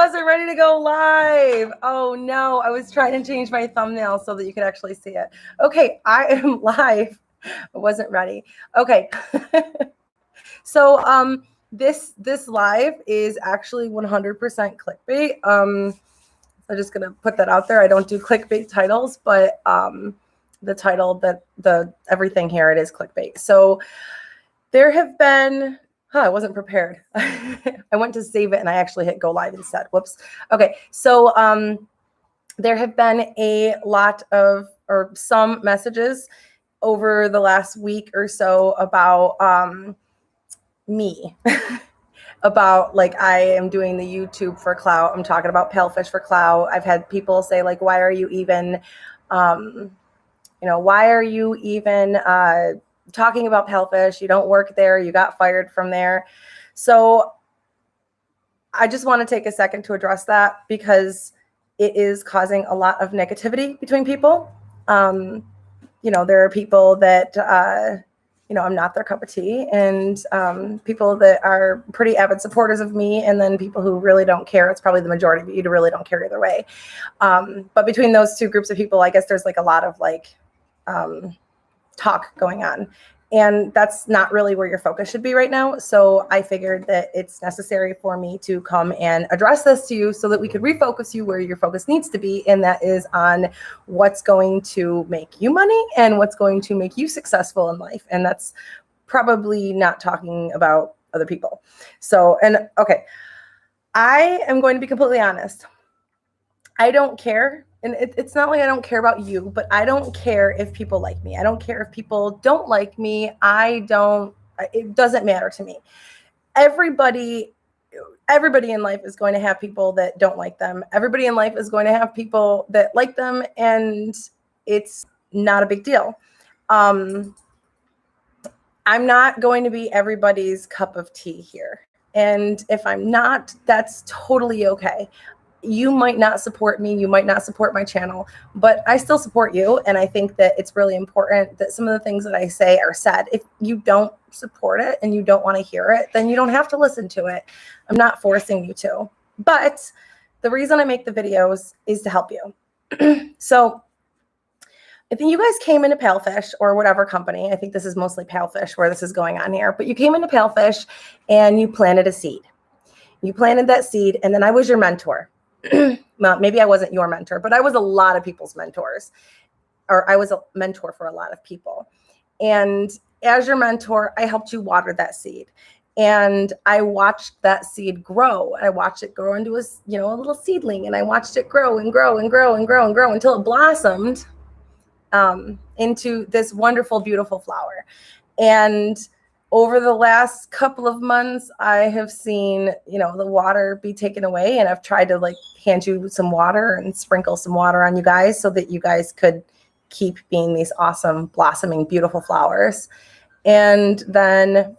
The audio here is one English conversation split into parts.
wasn't ready to go live. Oh no, I was trying to change my thumbnail so that you could actually see it. Okay, I am live. I wasn't ready. Okay. So this live is actually 100% clickbait. I'm just gonna put that out there. I don't do clickbait titles, but the title that the everything here, it is clickbait. So there have been I wasn't prepared. I went to save it and I actually hit go live instead. Whoops. Okay, so there have been a lot of or some messages over the last week or so about me. About like I am doing the YouTube for clout. I'm talking about Palefish for clout. I've had people say like, why are you even why are you even talking about Palefish? You don't work there. You got fired from there. So I just want to take a second to address that because it is causing a lot of negativity between people. There are people that, I'm not their cup of tea, and people that are pretty avid supporters of me, and then people who really don't care. It's probably the majority of you who really don't care either way. But between those two groups of people, I guess there's like a lot of talk going on. And that's not really where your focus should be right now. So I figured that it's necessary for me to come and address this to you so that we could refocus you where your focus needs to be. And that is on what's going to make you money and what's going to make you successful in life. And that's probably not talking about other people. So, and okay, I am going to be completely honest. I don't care. And it's not like I don't care about you, but I don't care if people like me. I don't care if people don't like me. It doesn't matter to me. Everybody in life is going to have people that don't like them. Everybody in life is going to have people that like them, and it's not a big deal. I'm not going to be everybody's cup of tea here. And if I'm not, that's totally okay. You might not support me, you might not support my channel, but I still support you. And I think that it's really important that some of the things that I say are said. If you don't support it and you don't want to hear it, then you don't have to listen to it. I'm not forcing you to. But the reason I make the videos is to help you. So I think you guys came into Palefish or whatever company. I think this is mostly Palefish where this is going on here. But you came into Palefish and you planted a seed. You planted that seed, and then I was your mentor. Well, maybe I wasn't your mentor, but I was a lot of people's mentors, or I was a mentor for a lot of people. And as your mentor, I helped you water that seed. And I watched that seed grow. I watched it grow into a little seedling, and I watched it grow and grow and grow and grow and grow until it blossomed into this wonderful, beautiful flower. And over the last couple of months, I have seen, the water be taken away, and I've tried to hand you some water and sprinkle some water on you guys so that you guys could keep being these awesome, blossoming, beautiful flowers. And then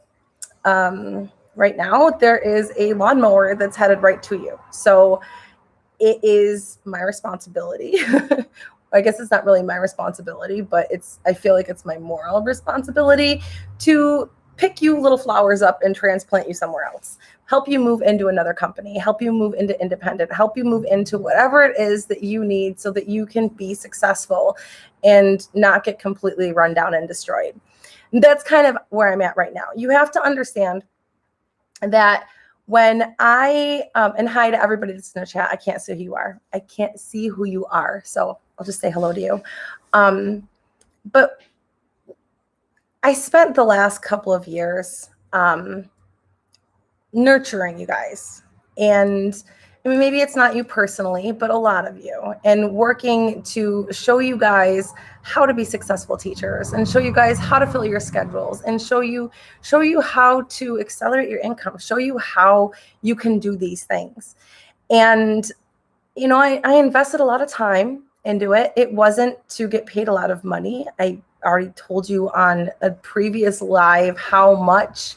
right now there is a lawnmower that's headed right to you. So it is my responsibility. I guess it's not really my responsibility, but I feel like it's my moral responsibility to pick you little flowers up and transplant you somewhere else, help you move into another company, help you move into independent, help you move into whatever it is that you need so that you can be successful and not get completely run down and destroyed. And that's kind of where I'm at right now. You have to understand that when and hi to everybody that's in the chat. I can't see who you are. I can't see who you are. So I'll just say hello to you. But I spent the last couple of years nurturing you guys. And maybe it's not you personally, but a lot of you, and working to show you guys how to be successful teachers, and show you guys how to fill your schedules, and show you how to accelerate your income, show you how you can do these things. And, I invested a lot of time into it. It wasn't to get paid a lot of money. I already told you on a previous live how much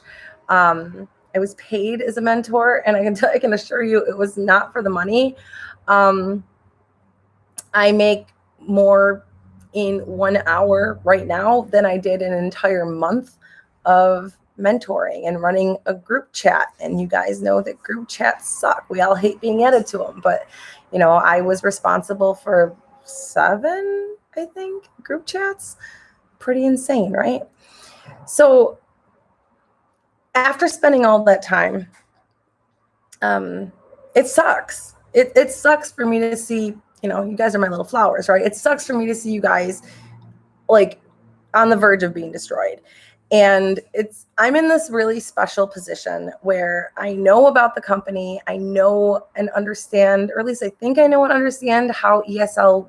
I was paid as a mentor, and I can assure you it was not for the money. I make more in 1 hour right now than I did an entire month of mentoring and running a group chat. And you guys know that group chats suck. We all hate being added to them. But, I was responsible for 7, I think, group chats. Pretty insane, right? So after spending all that time, it sucks. It sucks for me to see, you guys are my little flowers, right? It sucks for me to see you guys like on the verge of being destroyed. And I'm in this really special position where I know about the company. I know and understand, or at least I think I know and understand how ESL,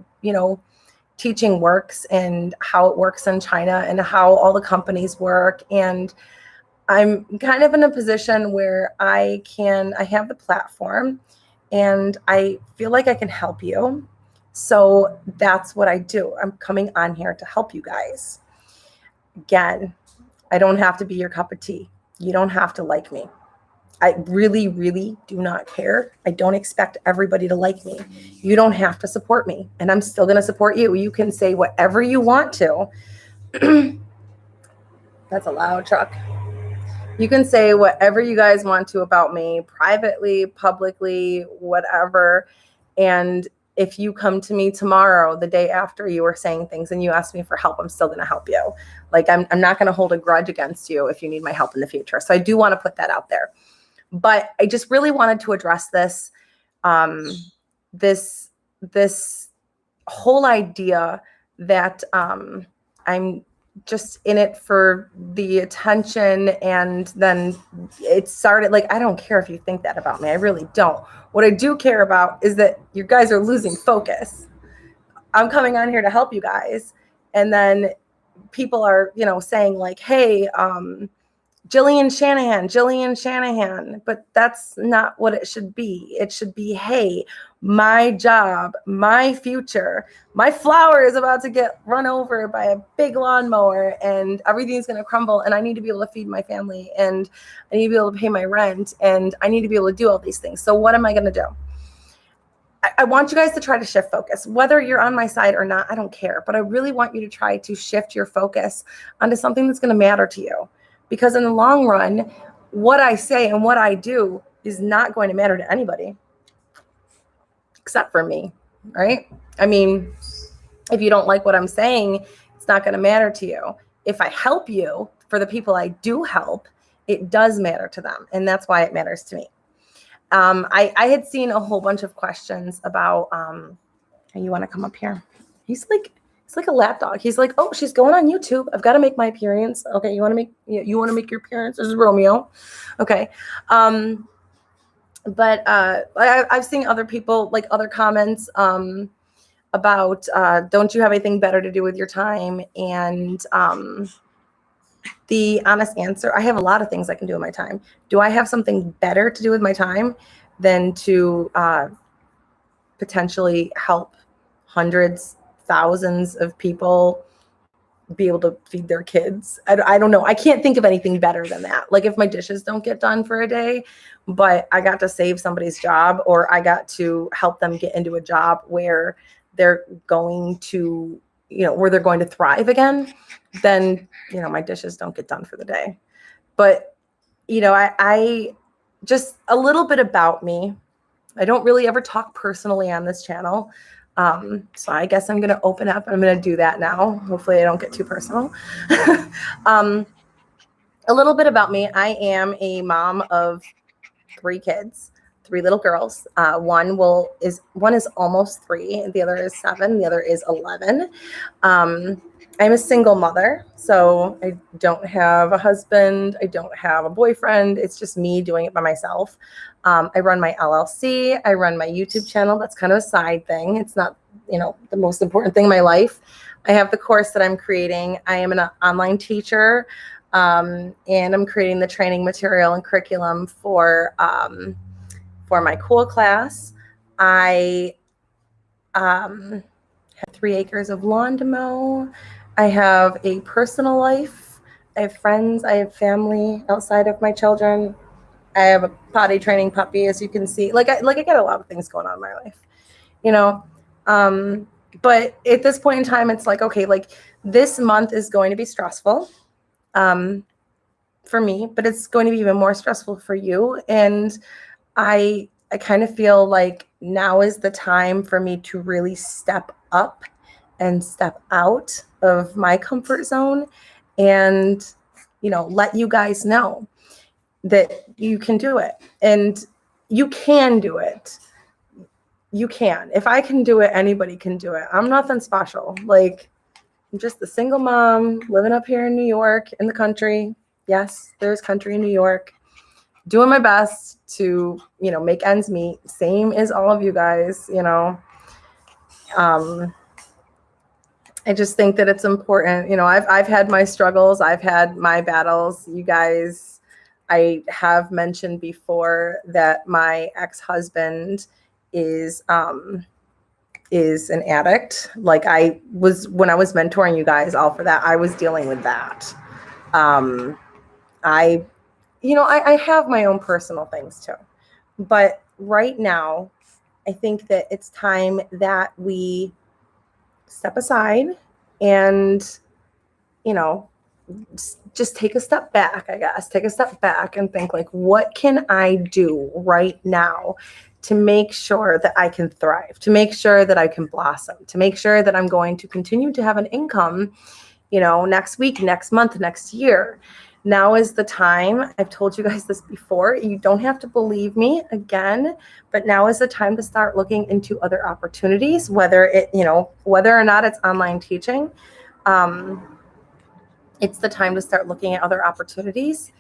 teaching works and how it works in China and how all the companies work. And I'm kind of in a position where I have the platform and I feel like I can help you. So that's what I do. I'm coming on here to help you guys. Again, I don't have to be your cup of tea. You don't have to like me. I really, really do not care. I don't expect everybody to like me. You don't have to support me, and I'm still going to support you. You can say whatever you want to. That's a loud truck. You can say whatever you guys want to about me, privately, publicly, whatever. And if you come to me tomorrow, the day after you were saying things and you ask me for help, I'm still going to help you. Like, I'm not going to hold a grudge against you if you need my help in the future. So I do want to put that out there. But I just really wanted to address this, this whole idea that I'm just in it for the attention, and then it started like, I don't care if you think that about me. I really don't. What I do care about is that you guys are losing focus. I'm coming on here to help you guys, and then people are, saying like, hey, Jillian Shanahan, but that's not what it should be. It should be, hey, my job, my future, my flower is about to get run over by a big lawnmower and everything's going to crumble, and I need to be able to feed my family, and I need to be able to pay my rent, and I need to be able to do all these things. So what am I going to do? I want you guys to try to shift focus. Whether you're on my side or not, I don't care. But I really want you to try to shift your focus onto something that's going to matter to you. Because in the long run, what I say and what I do is not going to matter to anybody except for me, right? I mean, if you don't like what I'm saying, it's not going to matter to you. If I help you, for the people I do help, it does matter to them. And that's why it matters to me. I had seen a whole bunch of questions about, you want to come up here? It's like a lap dog. He's like, oh, she's going on YouTube. I've got to make my appearance. Okay, you want to make your appearance? This is Romeo. Okay. But I've seen other people, like other comments about, don't you have anything better to do with your time? And the honest answer, I have a lot of things I can do with my time. Do I have something better to do with my time than to potentially help hundreds, thousands of people be able to feed their kids? I don't know. I can't think of anything better than that. Like if my dishes don't get done for a day, but I got to save somebody's job, or I got to help them get into a job where they're going to, where they're going to thrive again, then, my dishes don't get done for the day. But, I just a little bit about me. I don't really ever talk personally on this channel. So I guess I'm going to open up. I'm going to do that now. Hopefully I don't get too personal. A little bit about me. I am a mom of 3 kids, 3 little girls. One is almost 3. The other is 7. The other is 11. I'm a single mother, so I don't have a husband. I don't have a boyfriend. It's just me doing it by myself. I run my LLC. I run my YouTube channel. That's kind of a side thing. It's not, the most important thing in my life. I have the course that I'm creating. I am an online teacher, and I'm creating the training material and curriculum for my cool class. I have 3 acres of lawn to mow. I have a personal life. I have friends. I have family outside of my children. I have a potty training puppy, as you can see. I got a lot of things going on in my life, but at this point in time, it's like, okay, like this month is going to be stressful. for me, but it's going to be even more stressful for you. And I kind of feel like now is the time for me to really step up and step out of my comfort zone and, let you guys know that you can do it. And you can do it. You can. If I can do it, anybody can do it. I'm nothing special. Like, I'm just a single mom living up here in New York in the country. Yes, there's country in New York. Doing my best to, make ends meet. Same as all of you guys, I just think that it's important. I've had my struggles. I've had my battles. You guys, I have mentioned before that my ex-husband is an addict. Like when I was mentoring you guys all for that, I was dealing with that. I have my own personal things too, but right now I think that it's time that we step aside and, just take a step back, I guess, take a step back and think like, what can I do right now to make sure that I can thrive, to make sure that I can blossom, to make sure that I'm going to continue to have an income, next week, next month, next year. Now is the time. I've told you guys this before. You don't have to believe me again, but now is the time to start looking into other opportunities, whether or not it's online teaching. It's the time to start looking at other opportunities.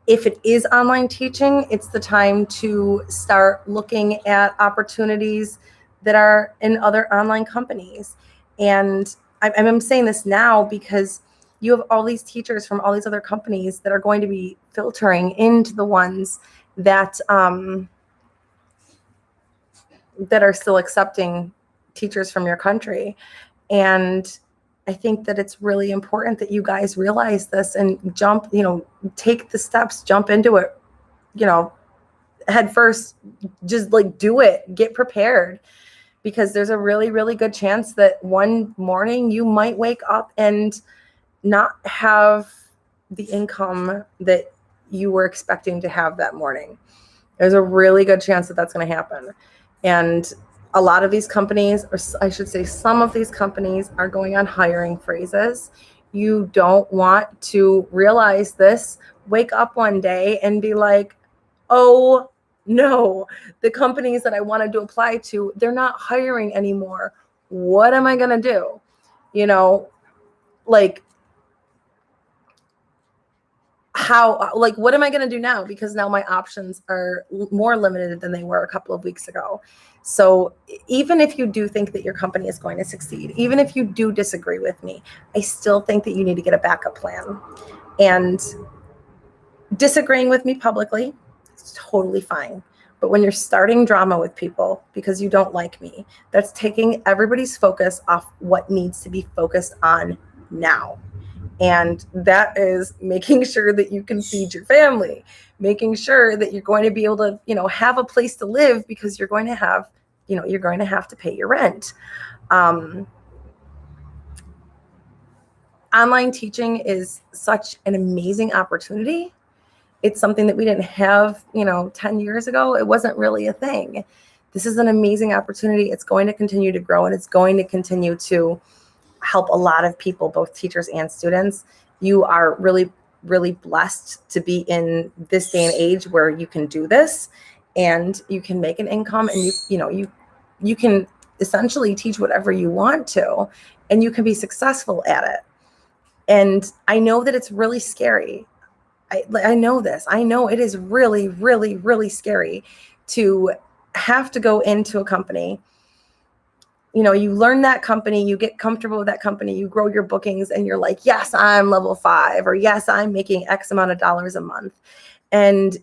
If it is online teaching, it's the time to start looking at opportunities that are in other online companies. And I'm saying this now because you have all these teachers from all these other companies that are going to be filtering into the ones that that are still accepting teachers from your country. And I think that it's really important that you guys realize this and jump, take the steps, jump into it, head first, just like do it, get prepared, because there's a really, really good chance that one morning you might wake up and not have the income that you were expecting to have that morning. There's a really good chance that that's going to happen. And a lot of these companies, or I should say some of these companies, are going on hiring freezes. You don't want to realize this, wake up one day and be like, oh no, the companies that I wanted to apply to, they're not hiring anymore. What am I going to do? What am I going to do now? Because now my options are more limited than they were a couple of weeks ago. So even if you do think that your company is going to succeed, even if you do disagree with me, I still think that you need to get a backup plan. And disagreeing with me publicly, it's totally fine. But when you're starting drama with people because you don't like me, that's taking everybody's focus off what needs to be focused on now. And that is making sure that you can feed your family, making sure that you're going to be able to, have a place to live, because you're going to have, you're going to have to pay your rent. Online teaching is such an amazing opportunity. It's something that we didn't have, 10 years ago. It wasn't really a thing. This is an amazing opportunity. It's going to continue to grow, and it's going to continue to help a lot of people, both teachers and students. You are really, really blessed to be in this day and age where you can do this and you can make an income, and you can essentially teach whatever you want to, and you can be successful at it. And I know that it's really scary. I know this. I know it is really, really, really scary to have to go into a company. You learn that company, you get comfortable with that company, you grow your bookings, and you're like, yes, I'm level 5, or yes, I'm making X amount of dollars a month. And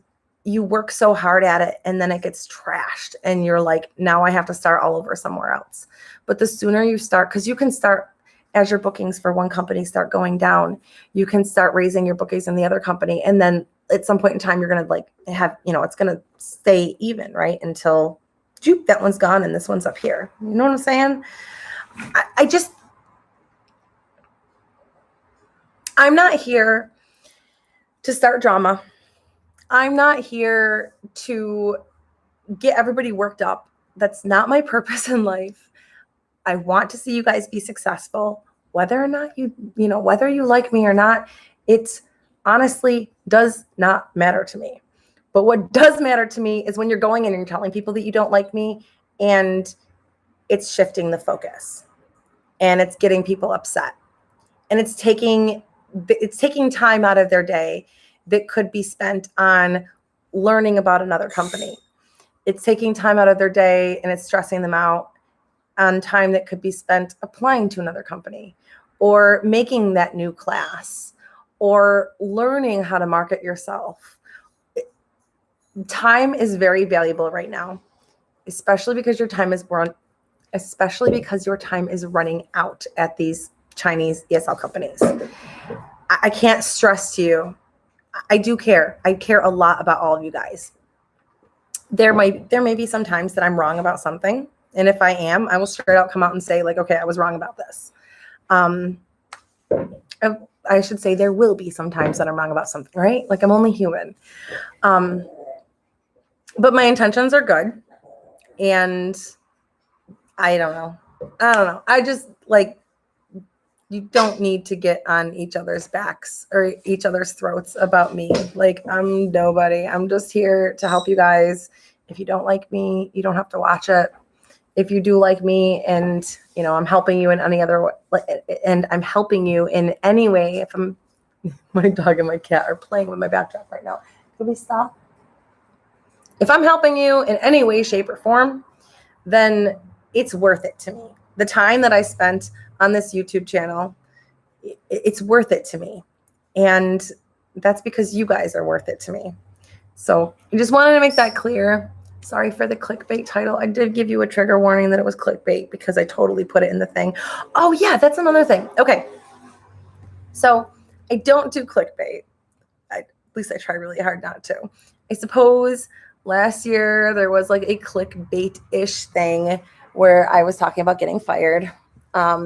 you work so hard at it, and then it gets trashed, and you're like, now I have to start all over somewhere else. But the sooner you start, because you can start as your bookings for one company start going down, you can start raising your bookings in the other company. And then at some point in time, you're going to have, it's going to stay even, right? Until that one's gone and this one's up here. You know what I'm saying? I'm not here to start drama. I'm not here to get everybody worked up. That's not my purpose in life. I want to see you guys be successful, whether or not whether you like me or not. It honestly does not matter to me. But what does matter to me is when you're going in and you're telling people that you don't like me, and it's shifting the focus and it's getting people upset, and it's taking time out of their day that could be spent on learning about another company. It's taking time out of their day and it's stressing them out on time that could be spent applying to another company or making that new class or learning how to market yourself. Time is very valuable right now, especially because your time is running out at these Chinese ESL companies. I can't stress to you. I do care. I care a lot about all of you guys. There may be some times that I'm wrong about something. And if I am, I will straight out come out and say, like, okay, I was wrong about this. I should say there will be some times that I'm wrong about something, right? Like, I'm only human. But my intentions are good. And I don't know. I just, like, you don't need to get on each other's backs or each other's throats about me. Like, I'm nobody. I'm just here to help you guys. If you don't like me, you don't have to watch it. If you do like me and, I'm helping you in any other way, and I'm helping you in any way, if my dog and my cat are playing with my backdrop right now. Can we stop? If I'm helping you in any way, shape, or form, then it's worth it to me. The time that I spent on this YouTube channel, it's worth it to me. And that's because you guys are worth it to me. So I just wanted to make that clear. Sorry for the clickbait title. I did give you a trigger warning that it was clickbait because I totally put it in the thing. Oh yeah, that's another thing. Okay. So I don't do clickbait. At least I try really hard not to. I suppose last year there was like a clickbait-ish thing where I was talking about getting fired. I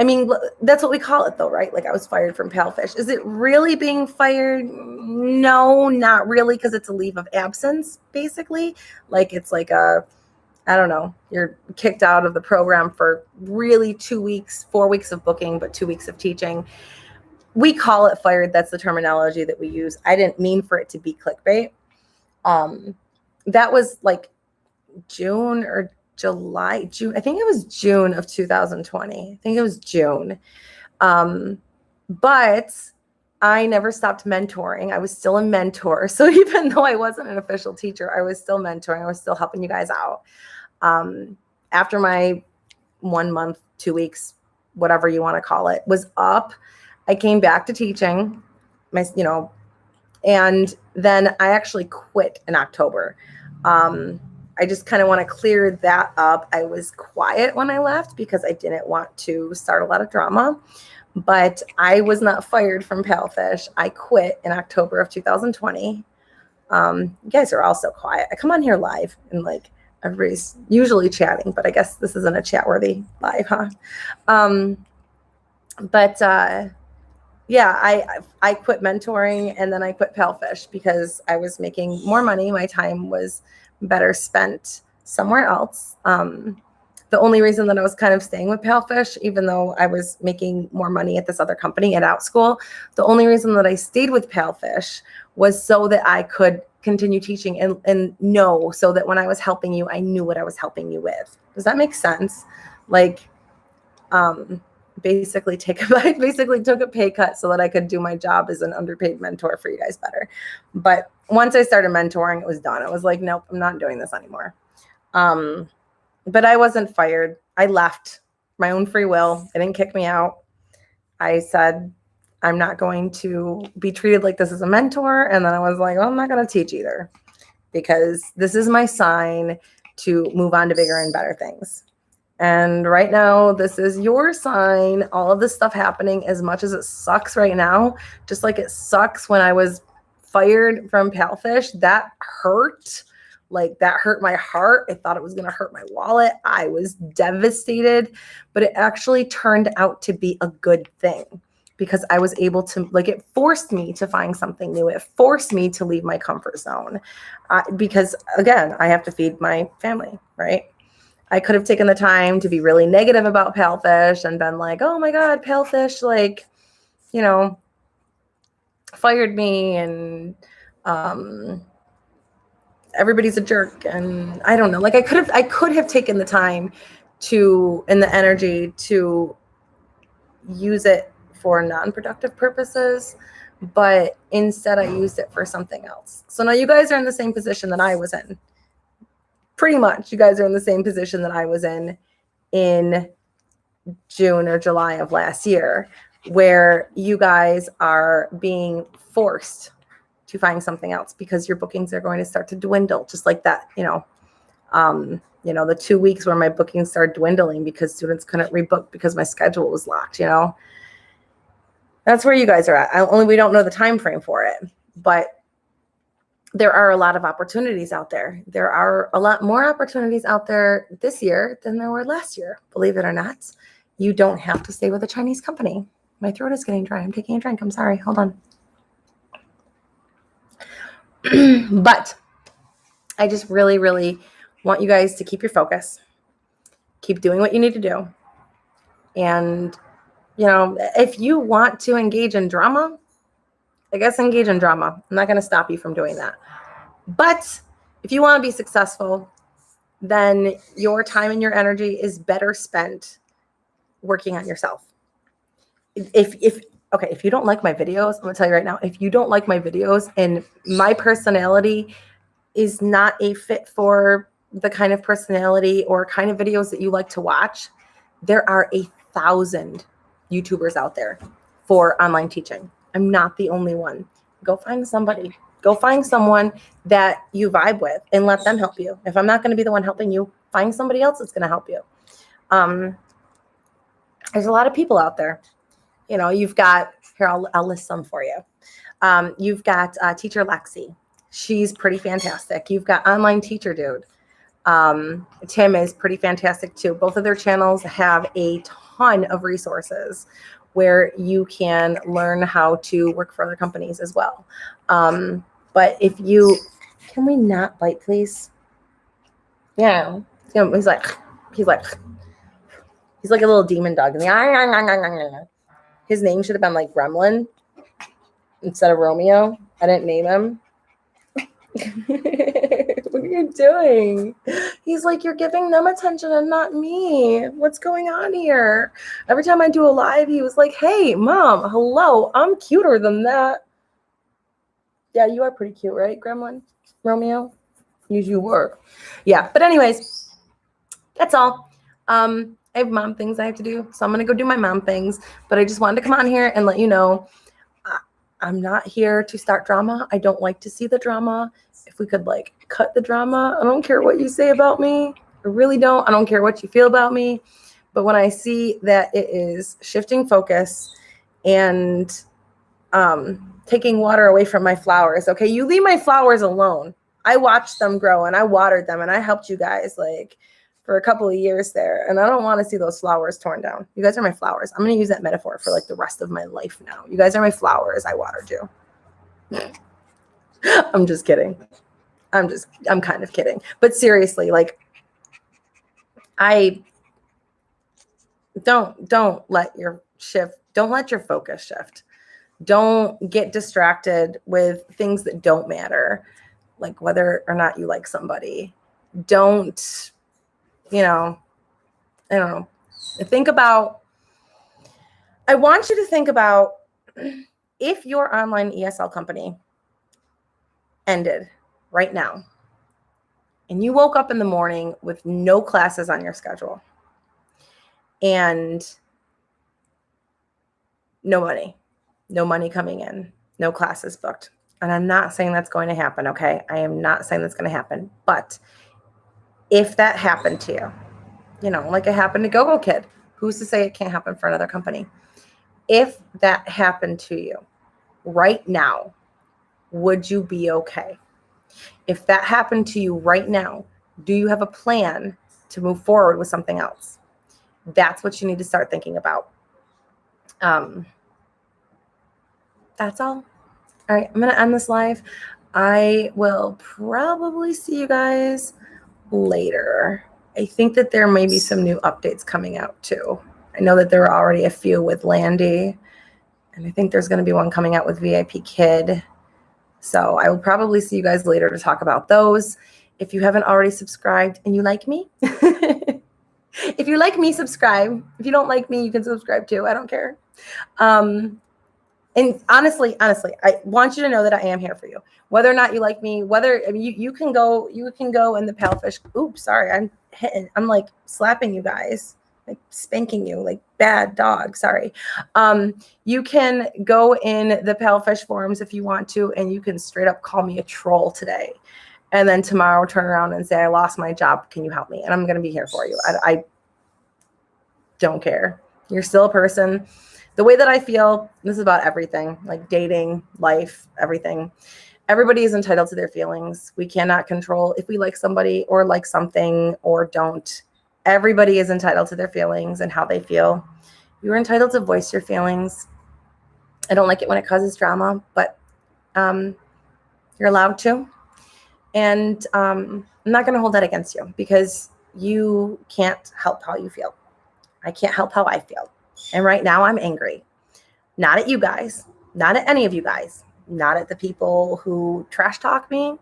mean, that's what we call it though, right? Like, I was fired from Palefish. Is it really being fired? No, not really, because it's a leave of absence, basically. Like, it's like I don't know, you're kicked out of the program for really 2 weeks, 4 weeks of booking, but 2 weeks of teaching. We call it fired. That's the terminology that we use. I didn't mean for it to be clickbait. That was like June or July, June. I think it was June of 2020. I think it was June. But I never stopped mentoring. I was still a mentor. So even though I wasn't an official teacher, I was still mentoring. I was still helping you guys out. After my 1 month, 2 weeks, whatever you want to call it, was up, I came back to teaching, and then I actually quit in October. I just kind of want to clear that up. I was quiet when I left because I didn't want to start a lot of drama, but I was not fired from Palefish. I quit in October of 2020. You guys are also quiet. I come on here live and like everybody's usually chatting, but I guess this isn't a chat worthy live, huh? Yeah, I quit mentoring and then I quit Palefish because I was making more money. My time was better spent somewhere else. The only reason that I was kind of staying with Palefish, even though I was making more money at this other company at Outschool, the only reason that I stayed with Palefish was so that I could continue teaching and know, so that when I was helping you, I knew what I was helping you with. Does that make sense? Like, basically took a pay cut so that I could do my job as an underpaid mentor for you guys better. But once I started mentoring, it was done. I was like, nope, I'm not doing this anymore. But I wasn't fired. I left my own free will. It didn't kick me out. I said, I'm not going to be treated like this as a mentor. And then I was like, well, I'm not going to teach either, because this is my sign to move on to bigger and better things. And right now, this is your sign. All of this stuff happening, as much as it sucks right now, just like it sucks when I was fired from Palefish, that hurt. Like, that hurt my heart. I thought it was going to hurt my wallet. I was devastated, but it actually turned out to be a good thing. because I was able to, like, it forced me to find something new. It forced me to leave my comfort zone because, again, I have to feed my family, right? I could have taken the time to be really negative about Palefish and been like, oh my God, Palefish, like, you know, fired me and everybody's a jerk. And I don't know, like I could have taken the time to, and the energy to use it for non-productive purposes, but instead I used it for something else. So now you guys are in the same position that I was in. Pretty much you guys are in the same position that I was in June or July of last year, where you guys are being forced to find something else because your bookings are going to start to dwindle, just like that, the 2 weeks where my bookings started dwindling because students couldn't rebook because my schedule was locked, That's where you guys are at. Only we don't know the time frame for it, but there are a lot of opportunities out there. There are a lot more opportunities out there this year than there were last year, believe it or not. You don't have to stay with a Chinese company. My throat is getting dry. I'm taking a drink. I'm sorry. Hold on. But I just really, really want you guys to keep your focus. Keep doing what you need to do. And, if you want to engage in drama, I guess engage in drama. I'm not going to stop you from doing that. But if you want to be successful, then your time and your energy is better spent working on yourself. If you don't like my videos, I'm going to tell you right now, if you don't like my videos and my personality is not a fit for the kind of personality or kind of videos that you like to watch, there are 1,000 YouTubers out there for online teaching. I'm not the only one. Go find somebody. Go find someone that you vibe with and let them help you. If I'm not going to be the one helping you, find somebody else that's going to help you. There's a lot of people out there. You've got, here, I'll list some for you. You've got Teacher Lexi. She's pretty fantastic. You've got Online Teacher Dude. Tim is pretty fantastic too. Both of their channels have a ton of resources where you can learn how to work for other companies as well. But can we not bite, please? Yeah. He's like a little demon dog. His name should have been like Gremlin instead of Romeo. I didn't name him. What are you doing? He's like, you're giving them attention and not me. What's going on here? Every time I do a live, he was like, hey, Mom, hello. I'm cuter than that. Yeah, you are pretty cute, right, Gremlin? Romeo? You were. Yeah, but anyways, that's all. I have mom things I have to do, so I'm going to go do my mom things. But I just wanted to come on here and let you know I'm not here to start drama. I don't like to see the drama. If we could cut the drama, I don't care what you say about me. I really don't. I don't care what you feel about me. But when I see that it is shifting focus and taking water away from my flowers, okay, you leave my flowers alone. I watched them grow and I watered them and I helped you guys for a couple of years there. And I don't want to see those flowers torn down. You guys are my flowers. I'm going to use that metaphor for the rest of my life now. You guys are my flowers. I watered you. I'm just kidding. I'm kind of kidding. But seriously, I don't let your focus shift. Don't get distracted with things that don't matter, like whether or not you like somebody. Don't, I don't know. I want you to think about if your online ESL company ended right now and you woke up in the morning with no classes on your schedule and no money coming in, no classes booked. And I'm not saying that's going to happen, okay? I am not saying that's going to happen. But if that happened to you, like it happened to GoGo Kid, who's to say it can't happen for another company? If that happened to you right now, would you be okay? If that happened to you right now, do you have a plan to move forward with something else? That's what you need to start thinking about. that's all. All right, I'm going to end this live. I will probably see you guys later. I think that there may be some new updates coming out too. I know that there were already a few with Landy, and I think there's going to be one coming out with VIP Kid. So I will probably see you guys later to talk about those. If you haven't already subscribed and you like me, if you like me, subscribe. If you don't like me, you can subscribe too. I don't care. And honestly, I want you to know that I am here for you. Whether or not you like me, you can go in the Palefish. Oops, sorry, I'm like slapping you guys, like spanking you, like bad dog. Sorry. You can go in the Palefish forums if you want to, and you can straight up call me a troll today. And then tomorrow turn around and say, I lost my job. Can you help me? And I'm going to be here for you. I don't care. You're still a person. The way that I feel, this is about everything, like dating, life, everything. Everybody is entitled to their feelings. We cannot control if we like somebody or like something or don't. Everybody is entitled to their feelings and how they feel. You're entitled to voice your feelings. I don't like it when it causes drama, but you're allowed to. And I'm not going to hold that against you because you can't help how you feel. I can't help how I feel. And right now I'm angry. Not at you guys, not at any of you guys, not at the people who trash talk me,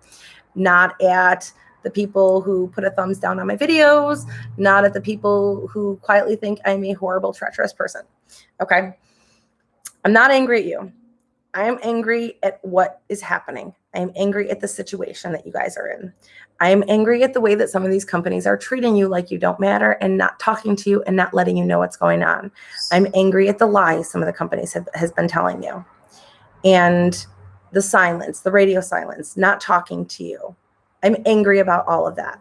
not at the people who put a thumbs down on my videos, not at the people who quietly think I'm a horrible, treacherous person. Okay. I'm not angry at you. I am angry at what is happening. I am angry at the situation that you guys are in. I am angry at the way that some of these companies are treating you like you don't matter and not talking to you and not letting you know what's going on. I'm angry at the lies some of the companies has been telling you. And the silence, the radio silence, not talking to you. I'm angry about all of that.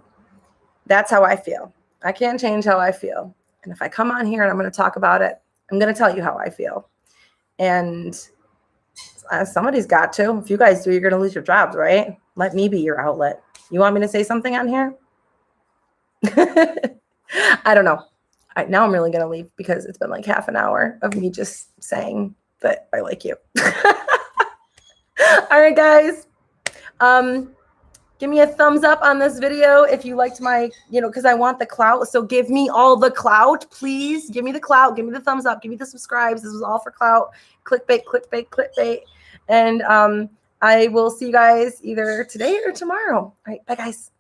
That's how I feel. I can't change how I feel. And if I come on here and I'm going to talk about it, I'm going to tell you how I feel. And somebody's got to. If you guys do, you're going to lose your jobs, right? Let me be your outlet. You want me to say something on here? I don't know. Now I'm really going to leave because it's been like half an hour of me just saying that I like you. All right, guys. Give me a thumbs up on this video if you liked my, because I want the clout. So give me all the clout, please. Give me the clout. Give me the thumbs up. Give me the subscribes. This was all for clout. Clickbait, clickbait, clickbait. And I will see you guys either today or tomorrow. All right, bye, guys.